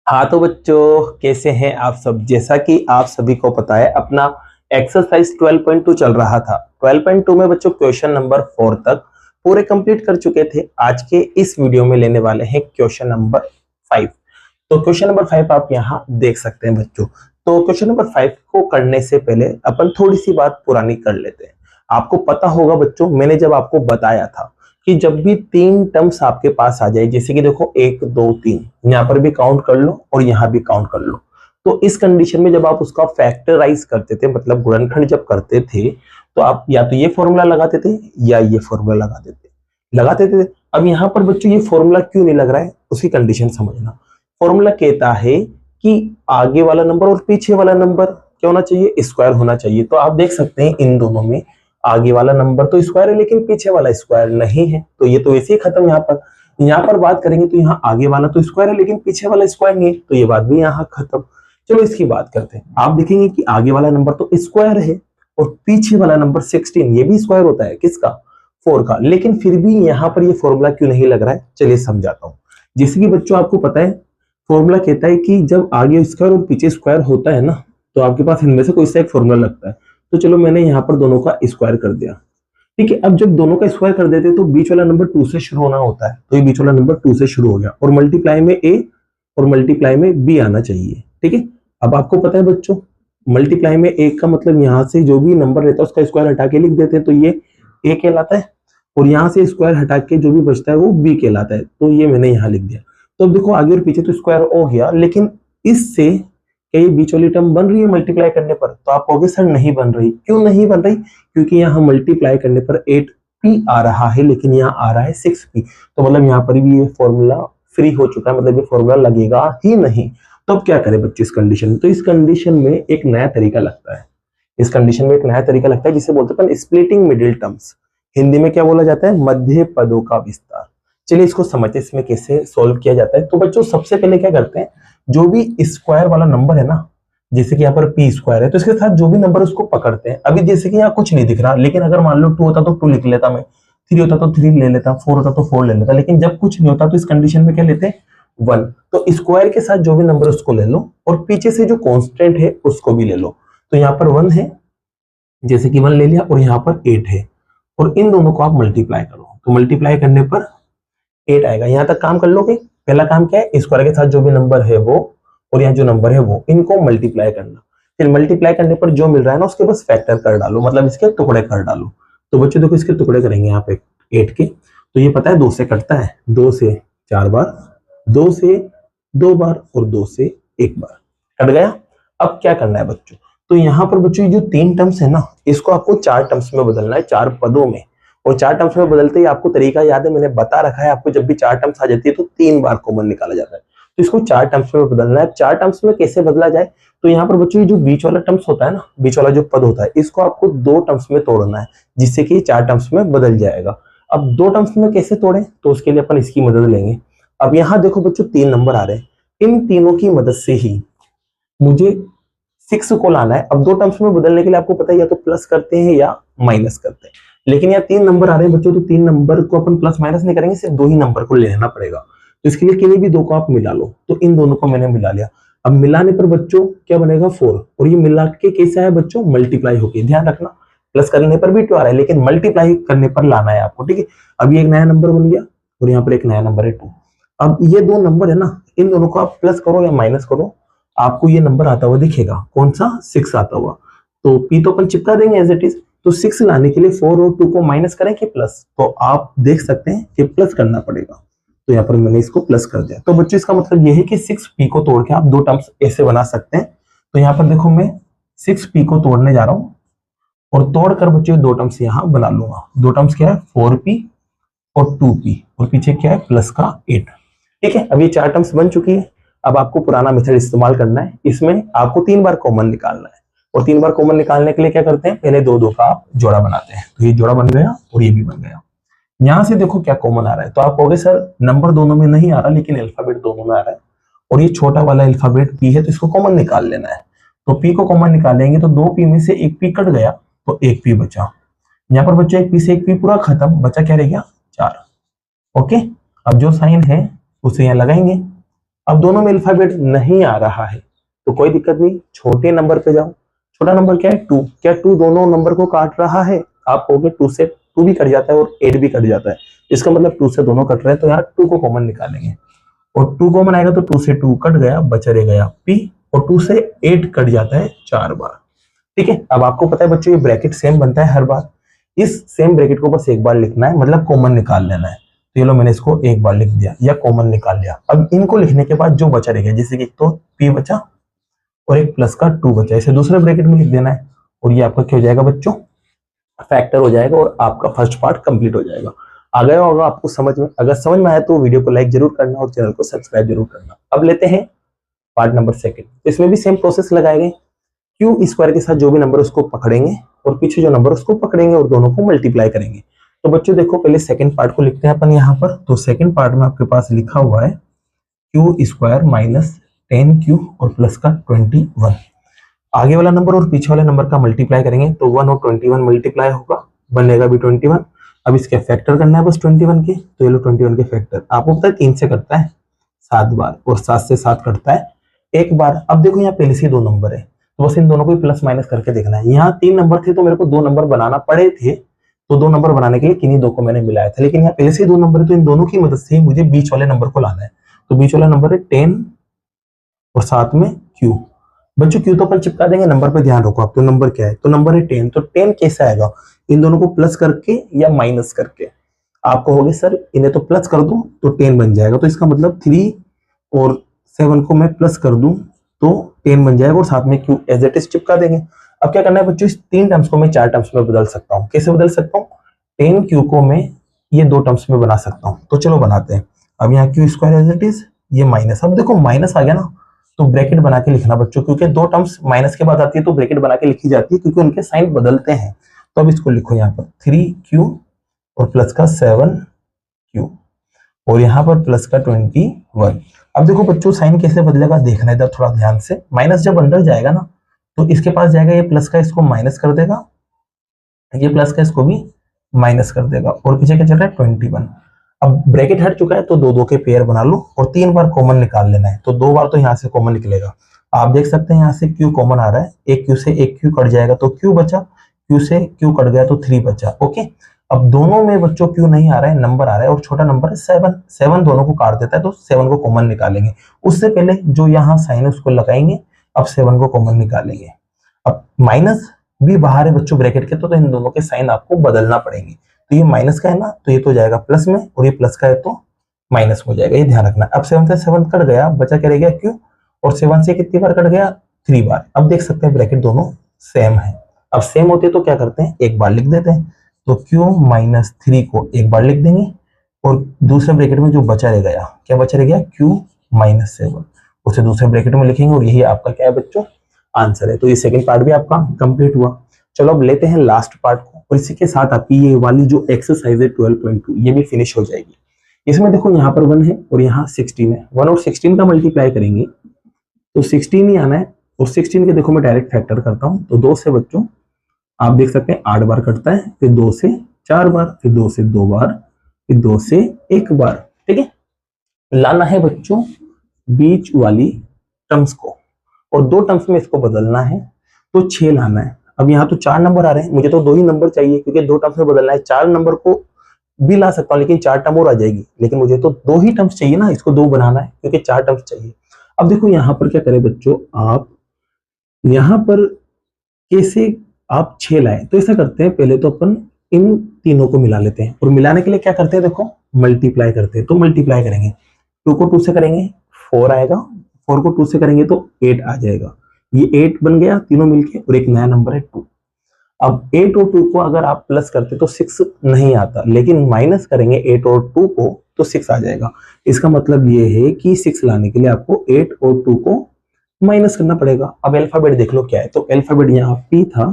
हाँ तो बच्चों, कैसे हैं आप सब। जैसा कि आप सभी को पता है, अपना एक्सरसाइज 12.2 चल रहा था। 12.2 में बच्चों क्वेश्चन नंबर 4 तक पूरे कंप्लीट कर चुके थे। आज के इस वीडियो में लेने वाले हैं क्वेश्चन नंबर 5। तो क्वेश्चन नंबर 5 आप यहाँ देख सकते हैं बच्चों। तो क्वेश्चन नंबर 5 को करने से पहले अपन थोड़ी सी बात पुरानी कर लेते हैं। आपको पता होगा बच्चों, मैंने जब आपको बताया था कि जब भी तीन टर्म्स आपके पास आ जाए, जैसे कि देखो 1 2 3, यहाँ पर भी काउंट कर लो और यहाँ भी काउंट कर लो, तो इस कंडीशन में जब आप उसका फैक्टराइज करते थे, मतलब गुणनखंड जब करते थे, तो आप या तो ये फॉर्मूला लगाते थे या ये फॉर्मूला लगाते थे। अब यहाँ पर बच्चों ये फॉर्मूला क्यों नहीं लग रहा है, उसकी कंडीशन समझना। फॉर्मूला कहता है कि आगे वाला नंबर और पीछे वाला नंबर क्या होना चाहिए, स्क्वायर होना चाहिए। तो आप देख सकते हैं इन दोनों में आगे वाला नंबर तो स्क्वायर है लेकिन पीछे वाला स्क्वायर नहीं है, तो ये तो वैसे ही खत्म। यहाँ पर बात करेंगे तो यहाँ आगे वाला तो स्क्वायर है लेकिन पीछे वाला स्क्वायर नहीं है, तो ये बात भी यहाँ खत्म। चलो इसकी बात करते हैं। आप देखेंगे कि आगे वाला नंबर तो स्क्वायर है और पीछे वाला नंबर 16 ये भी स्क्वायर होता है, किसका, 4 का। लेकिन फिर भी यहाँ पर ये फॉर्मूला क्यों नहीं लग रहा है, चलिए समझाता हूँ। जैसे कि बच्चों आपको पता है, फॉर्मूला कहता है कि जब आगे स्क्वायर और पीछे स्क्वायर होता है ना, तो आपके पास इनमें से कोई सा एक फॉर्मूला लगता है। तो चलो मैंने यहाँ पर दोनों का स्क्वायर कर दिया, ठीक है। अब जब दोनों का स्क्वायर कर देते हैं तो बीच वाला नंबर 2 से शुरू होना होता है, तो ये बीच वाला नंबर 2 से शुरू हो गया और मल्टीप्लाई में a और मल्टीप्लाई में b आना चाहिए, ठीक है। अब आपको पता है बच्चों, मल्टीप्लाई में a का मतलब यहाँ से जो भी नंबर रहता है उसका स्क्वायर हटा के लिख देते हैं, तो ये a कहलाता है, और यहाँ से स्क्वायर हटा के जो भी बचता है वो b कहलाता है, तो ये मैंने यहाँ लिख दिया। तो अब देखो आगे और पीछे तो स्क्वायर हो गया, लेकिन इससे क्या ये बीच वाली टर्म बन रही है मल्टीप्लाई करने पर? तो आप कहोगे सर नहीं बन रही। क्यों नहीं बन रही? क्योंकि यहाँ मल्टीप्लाई करने पर 8p आ रहा है लेकिन यहाँ आ रहा है 6p, तो मतलब यहाँ पर भी ये फॉर्मूला फ्री हो चुका है, मतलब ये फॉर्मूला लगेगा ही नहीं। तो अब क्या करें बच्चे इस कंडीशन में? तो इस कंडीशन में एक नया तरीका लगता है। इस कंडीशन में एक नया तरीका लगता है जिसे बोलते हैं स्प्लिटिंग मिडिल टर्म्स। हिंदी में क्या बोला जाता है? मध्य पदों का विस्तार। चलिए इसको समझते हैं, इसमें कैसे सोल्व किया जाता है। तो बच्चों सबसे पहले क्या करते हैं, जो भी स्क्वायर वाला नंबर है ना, जैसे कि यहाँ पर पी स्क्वायर है, तो इसके साथ जो भी नंबर उसको पकड़ते हैं। अभी जैसे कि यहाँ कुछ नहीं दिख रहा, लेकिन अगर मान लो 2 होता तो 2 लिख लेता मैं, 3 होता तो 3 ले लेता, 4 होता तो 4 ले लेता, लेकिन जब कुछ नहीं होता तो इस कंडीशन में क्या लेते हैं, 1। तो स्क्वायर के साथ जो भी नंबर उसको ले लो और पीछे से जो कॉन्स्टेंट है उसको भी ले लो। तो यहाँ पर 1 है, जैसे कि 1 ले लिया, और यहाँ पर 8 है, और इन दोनों को आप मल्टीप्लाई करो, तो मल्टीप्लाई करने पर 8 आएगा। यहाँ तक काम कर लोगे। पहला काम क्या है, स्क्वायर के साथ जो भी नंबर है वो और यहाँ जो नंबर है वो, इनको मल्टीप्लाई करना। फिर मल्टीप्लाई करने पर जो मिल रहा है ना उसके बस फैक्टर कर डालो, मतलब इसके टुकड़े कर डालो। तो बच्चों देखो इसके टुकड़े करेंगे यहाँ पे 8 के, तो ये पता है 2 से कटता है, 2 से 4 बार, 2 से 2 बार और 2 से 1 बार, कट गया। अब क्या करना है बच्चों, तो यहाँ पर बच्चों ये जो 3 टर्म्स है ना, इसको आपको 4 टर्म्स में बदलना है, 4 पदों में। और 4 टर्म्स में बदलते ही आपको तरीका याद है, मैंने बता रखा है आपको, जब भी 4 टर्म्स आ जाती है तो 3 बार कॉमन निकाला जाता है। तो इसको 4 टर्म्स में बदलना है। 4 टर्म्स में कैसे बदला जाए, तो यहाँ पर बच्चों ये जो बीच वाला टर्म्स होता है ना, बीच वाला जो पद होता है, इसको आपको 2 टर्म्स में तोड़ना है, जिससे कि 4 टर्म्स में बदल जाएगा। अब 2 टर्म्स में कैसे तोड़े, तो उसके लिए अपन इसकी मदद लेंगे। अब यहाँ देखो बच्चों 3 नंबर आ रहे हैं, इन तीनों की मदद से ही मुझे 6 को लाना है। अब 2 टर्म्स में बदलने के लिए आपको पता है या तो प्लस करते हैं या माइनस करते हैं, लेकिन यहाँ 3 नंबर आ रहे हैं बच्चों, तो 3 नंबर को अपन प्लस माइनस नहीं करेंगे, सिर्फ 2 ही नंबर को लेना पड़ेगा। तो इसके लिए किसी भी 2 को आप मिला लो, तो इन दोनों को मैंने मिला लिया। अब मिलाने पर बच्चों क्या बनेगा, 4, और ये मिला के कैसा है बच्चों, मल्टीप्लाई होके। ध्यान रखना प्लस करने पर भी 2 आ रहा है, लेकिन मल्टीप्लाई करने पर लाना है आपको, ठीक है। अब ये एक नया नंबर बन गया और यहाँ पर एक नया नंबर है 2। अब ये 2 नंबर है ना, इन दोनों को आप प्लस करो या माइनस करो, आपको ये नंबर आता हुआ दिखेगा, कौन सा, 6 आता हुआ। तो पी तो अपन चिपका देंगे एज इट इज। तो 6 लाने के लिए 4 और 2 को माइनस करें कि प्लस, तो आप देख सकते हैं कि प्लस करना पड़ेगा, तो यहाँ पर मैंने इसको प्लस कर दिया। तो बच्चों इसका मतलब ये है कि 6p को तोड़ के आप 2 टर्म्स ऐसे बना सकते हैं। तो यहाँ पर देखो मैं 6p को तोड़ने जा रहा हूँ, और तोड़कर बच्चों 2 टर्म्स यहाँ बना लूंगा। 2 टर्म्स क्या है, 4p और 2p, और पीछे क्या है, प्लस का 8, ठीक है। अब ये 4 टर्म्स बन चुकी है। अब आपको पुराना मेथड इस्तेमाल करना है, इसमें आपको 3 बार कॉमन निकालना है, और 3 बार कॉमन निकालने के लिए क्या करते हैं, पहले 2 का आप जोड़ा बनाते हैं। तो ये जोड़ा बन गया और ये भी बन गया। यहां से देखो क्या कॉमन आ रहा है, तो आप कहोगे सर नंबर दोनों में नहीं आ रहा, लेकिन अल्फाबेट दोनों में आ रहा है, और ये छोटा वाला अल्फाबेट पी है, तो इसको कॉमन निकाल लेना है। तो पी को कॉमन निकालेंगे तो 2p में से 1p कट गया, तो 1p बचा। यहाँ पर बच्चों 1p से 1p पूरा खत्म, बचा क्या रह गया, 4। ओके, अब जो साइन है उसे यहाँ लगाएंगे। अब दोनों में अल्फाबेट नहीं आ रहा है तो कोई दिक्कत नहीं, छोटे नंबर पे जाओ। छोटा नंबर क्या है 2, क्या 2 दोनों नंबर को काट रहा है? आप कहोगे 2 से 2 भी कट जाता है और 8 भी कट जाता है, इसका मतलब 2 से दोनों कट रहे हैं, तो यहाँ 2 को कॉमन निकालेंगे और 2 कॉमन आएगा तो 2 से 2 कट गया, बचा रह गया p, और 2 से 8 कट जाता है 4 बार। ठीक है, अब आपको पता है बच्चों ये ब्रैकेट सेम बनता है हर बार, इस सेम ब्रैकेट को बस एक बार लिखना है, मतलब कॉमन निकाल लेना है। तो ये लो मैंने इसको एक बार लिख दिया या कॉमन निकाल लिया। अब इनको लिखने के बाद जो बचा रहेगा, जैसे कि एक तो p बचा और एक प्लस का 2 बचा, इसे दूसरे ब्रैकेट में लिख देना है और ये आपका क्या हो जाएगा बच्चों, फैक्टर हो जाएगा और आपका फर्स्ट पार्ट कंप्लीट हो जाएगा। आ गया होगा आपको समझ में? अगर समझ में आया तो वीडियो को लाइक जरूर करना और चैनल को सब्सक्राइब जरूर करना। अब लेते हैं पार्ट नंबर सेकंड, इसमें भी सेम प्रोसेस लगाएंगे। क्यू स्क्वायर के साथ जो भी नंबर उसको पकड़ेंगे और पीछे जो नंबर उसको पकड़ेंगे और दोनों को मल्टीप्लाई करेंगे। तो बच्चों देखो पहले सेकंड पार्ट को लिखते हैं अपन यहाँ पर। तो सेकंड पार्ट में आपके पास लिखा हुआ है क्यू स्क्वायर माइनस 10q और प्लस का 21। आगे वाला नंबर और पीछे वाले नंबर का मल्टीप्लाई करेंगे तो 1 और 21 मल्टीप्लाई होगा, बनेगा भी 21। अब इसके फैक्टर करना है बस 21 के, तो ये लो 21 के फैक्टर आपको पता है 3 से करता है 7 बार और 7 से 7 करता है एक बार। अब देखो यहाँ पहले से 2 नंबर है तो बस इन दोनों को प्लस माइनस करके देखना है। यहाँ 3 नंबर थे तो मेरे को 2 नंबर बनाना पड़े थे, तो 2 नंबर बनाने के लिए किन्हीं 2 को मैंने मिलाया था, लेकिन यहाँ पहले से 2 नंबर है तो इन दोनों की मदद से मुझे बीच वाले नंबर को लाना है। तो बीच वाला नंबर है 10 और साथ में q। बच्चों क्यू तो अपन चिपका देंगे, नंबर पे ध्यान रखो आप। तो नंबर क्या है? तो नंबर है 10। तो 10 कैसे आएगा? इन दोनों को प्लस करके या माइनस करके। आप कहोगे सर इन्हें तो प्लस कर दूं तो 10 बन जाएगा, तो इसका मतलब 3 और 7 को मैं प्लस कर दूं तो 10 बन जाएगा और साथ में क्यू एज इट इज चिपका देंगे। अब क्या करना है बच्चों, इस 3 टर्म्स को मैं 4 टर्म्स में बदल सकता हूँ। कैसे बदल सकता हूँ? 10q को मैं ये 2 टर्म्स में बना सकता हूँ। तो चलो बनाते हैं। अब यहाँ Q square as it is, ये माइनस। अब देखो माइनस आ गया ना तो ब्रैकेट बना के लिखना बच्चों, क्योंकि 2 टर्म्स माइनस के बाद आती है तो ब्रैकेट बना के लिखी जाती है क्योंकि उनके साइन बदलते हैं। तो अब इसको लिखो यहाँ पर 3q और प्लस का 7q और यहाँ पर प्लस का 21। अब देखो बच्चों साइन कैसे बदलेगा देखना इधर थोड़ा ध्यान से। माइनस जब अंदर जाएगा ना तो इसके पास जाएगा, ये प्लस का इसको माइनस कर देगा, ये प्लस का इसको भी माइनस कर देगा और पीछे क्या चल रहा है 21। अब ब्रैकेट हट चुका है तो 2 2 के पेयर बना लो और 3 बार कॉमन निकाल लेना है। तो 2 बार तो यहाँ से कॉमन निकलेगा। आप देख सकते हैं यहाँ से q कॉमन आ रहा है, एक q से एक q कट जाएगा तो q बचा, q से q कट गया तो 3 बचा। ओके, अब दोनों में बच्चों q नहीं आ रहा है, नंबर आ रहा है और छोटा नंबर है 7। 7 दोनों को काट देता है तो 7 को कॉमन निकालेंगे। उससे पहले जो यहाँ साइन है उसको लगाएंगे, अब 7 को कॉमन निकालेंगे। अब माइनस भी बाहर है बच्चों ब्रैकेट के, तो इन दोनों के साइन आपको बदलना पड़ेंगे। तो ये माइनस का है ना तो ये तो जाएगा प्लस में और ये प्लस का है तो माइनस हो जाएगा, ये ध्यान रखना। अब 7 से 7 कट गया, बचा क्या रह गया q और 7 से कितनी बार कट गया 3 बार। अब देख सकते हैं ब्रैकेट दोनों सेम है। अब सेम होते तो क्या करते हैं एक बार लिख देते हैं, तो q माइनस 3 को एक बार लिख देंगे और दूसरे ब्रैकेट में जो बचा रह गया, क्या बचा रह गया q माइनस 7, उसे दूसरे ब्रैकेट में लिखेंगे और यही आपका क्या है बच्चों आंसर है। तो ये सेकंड पार्ट भी आपका कंप्लीट हुआ। चलो अब लेते हैं लास्ट पार्ट को और इसी के साथ आपकी ये वाली जो एक्सरसाइज है 12.2 ये भी फिनिश हो जाएगी। इसमें देखो यहाँ पर 1 है और यहाँ 16 है, 1 और 16 का मल्टीप्लाई करेंगे तो 16 ही आना है और 16 के देखो मैं डायरेक्ट फैक्टर करता हूँ। तो 2 से बच्चों आप देख सकते हैं 8 बार कटता है, फिर 2 से 4 बार, फिर 2 से 2 बार, फिर 2 से 1 बार। ठीक है, लाना है बच्चों बीच वाली टर्म्स को और 2 टर्म्स में इसको बदलना है तो 6 लाना है। अब यहाँ तो 4 नंबर आ रहे हैं, मुझे तो 2 ही नंबर चाहिए क्योंकि 2 टर्म्स में बदलना है। 4 नंबर को भी ला सकता हूँ लेकिन 4 टर्म और आ जाएगी, लेकिन मुझे तो 2 ही टर्म्स चाहिए ना, इसको 2 बनाना है क्योंकि 4 टर्म्स चाहिए। अब देखो यहाँ पर क्या करें बच्चों, आप यहाँ पर कैसे आप 6 लाए, तो ऐसा करते हैं पहले तो अपन इन तीनों को मिला लेते हैं और मिलाने के लिए क्या करते हैं देखो मल्टीप्लाई करते हैं। तो मल्टीप्लाई करेंगे 2 को 2 से करेंगे 4 आएगा, 4 को 2 से करेंगे तो 8 आ जाएगा, ये 8 बन गया तीनों मिलके और एक नया नंबर है 2। अब 8 और 2 को अगर आप प्लस करते तो 6 नहीं आता, लेकिन माइनस करेंगे 8 और 2 को तो 6 आ जाएगा। इसका मतलब ये है कि 6 लाने के लिए आपको 8 और 2 को माइनस करना पड़ेगा। अब अल्फाबेट देख लो क्या है, तो अल्फाबेट यहाँ P था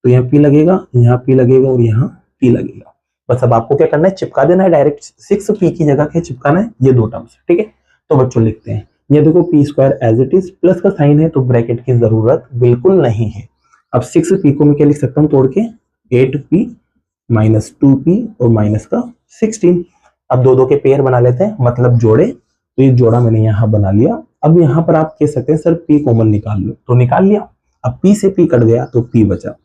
तो यहाँ P लगेगा, यहाँ P लगेगा और यहाँ P लगेगा। बस अब आपको क्या करना है चिपका देना है, डायरेक्ट 6P की जगह क्या चिपकाना है ये 2 टर्म्स। ठीक है, तो बच्चों लिखते हैं ये देखो p square as it is, plus का साइन है तो ब्रैकेट की जरूरत बिल्कुल नहीं है। अब 6p को मैं क्या लिख सकता हूँ तोड़ के 8p माइनस 2p और माइनस का 16। अब 2 2 के पेयर बना लेते हैं, मतलब जोड़े तो ये जोड़ा मैंने यहाँ बना लिया। अब यहाँ पर आप कह सकते हैं सर P कॉमन निकाल लो, तो निकाल लिया। अब P से P कट गया तो P बचा,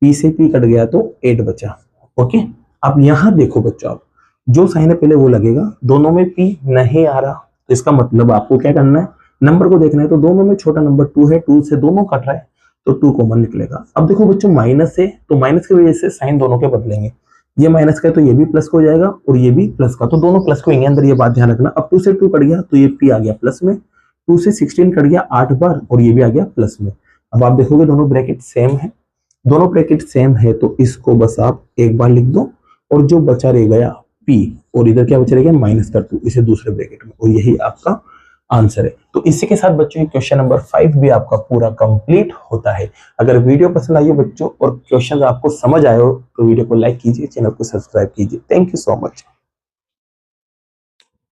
P से P कट गया तो 8 बचा। ओके, अब यहाँ देखो बच्चों, आप जो साइन है पहले वो लगेगा, दोनों में P नहीं आ रहा, तो इसका मतलब आपको क्या करना है, नंबर को देखना है। तो दोनों में छोटा नंबर 2 है, 2 से दोनों कट रहा है तो 2 कॉमन निकलेगा। अब देखो बच्चों माइनस है, तो माइनस की वजह से साइन दोनों के बदलेंगे, ये माइनस का है तो ये भी प्लस हो जाएगा और ये भी प्लस का, तो दोनों प्लस को अंदर, ये बात ध्यान रखना। अब 2 से 2 कट गया तो ये P आ गया प्लस में, 2 से 16 कट गया 8 बार और ये भी आ गया प्लस में। अब आप देखोगे दोनों ब्रैकेट सेम है, दोनों ब्रैकेट सेम है तो इसको बस आप एक बार लिख दो और जो बचा रह गया P और इधर क्या बचा रह गया माइनस कर दो इसे दूसरे ब्रैकेट में, और यही आपका आंसर है। तो इसी के साथ बच्चों क्वेश्चन नंबर 5 भी आपका पूरा कंप्लीट होता है। अगर वीडियो पसंद आई हो बच्चों और क्वेश्चन आपको समझ आए हो तो वीडियो को लाइक कीजिए, चैनल को सब्सक्राइब कीजिए। Thank you so much.